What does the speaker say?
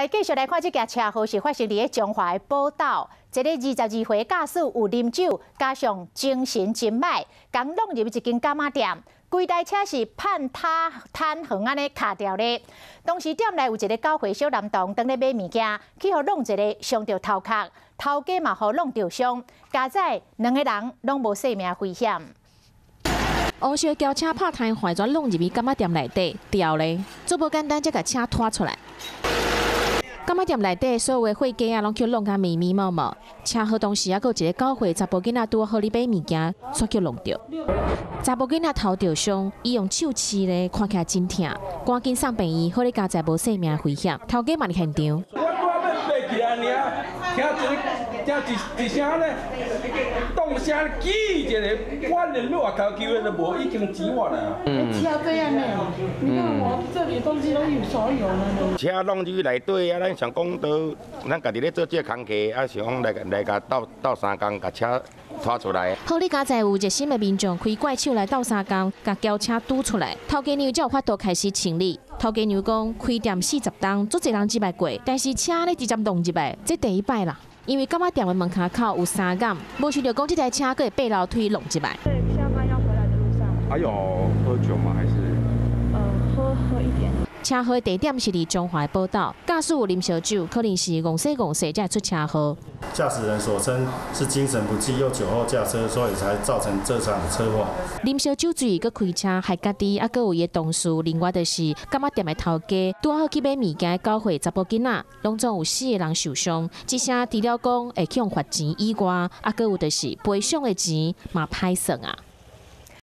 来继续来看这件车祸是发生伫中华的宝岛，一个22岁驾驶有啉酒，加上精神真歹，刚弄入一间柑仔店，规台车是半瘫横安尼卡掉咧。当时店内有一个9岁小男童当咧买物件，去互弄一个伤着头壳，头家嘛互弄着伤，加在2个人拢无生命危险。乌色轿车拍胎坏转弄入去柑仔店内底，掉咧，做无简单，才甲车拖出来。柑仔店内底所有的货架啊，拢叫弄甲密密麻麻。车祸当时还有一个9岁查甫囡仔拄好咧买物件，煞叫弄着。查甫囡仔头着伤，伊用手刺咧，看起来真痛，赶紧送病院，好咧加在无生命危险。头家嘛伫现场。我要爬起来尔，听一声咧，动声记一个，我连外口球的都无，已经钱我了。车这样呢？你看我这里东西都有所有了。车弄入去内底啊，咱想讲都，咱家己咧做这个工课，啊想讲来甲斗3工，甲车拖出来。好哩，加在有热心的民众开怪手来斗3工，甲轿车堵出来。头家娘才有法度开始清理。头家娘讲，开店40档，足侪人入来过，但是车咧直接弄入来，这第一摆啦。因为柑仔店的门口口有3杆，无想到讲这台车佫会爬楼梯弄入来。对，下班要回来的路上。还有喝酒吗？还是？喝一点。车祸的地点是伫中华宝岛，驾驶有啉烧酒，可能是戆洗才会出车祸。驾驶人所称是精神不济又酒后驾车，所以才造成这场车祸。啉烧酒醉，佮开车害家己，佮有伊的同事。另外就是柑仔店的头家，拄好去买物件，9岁查甫囡仔，拢总有4个人受伤。这些除了讲会去用罚钱以外，佮有就是赔偿的钱嘛歹算啊。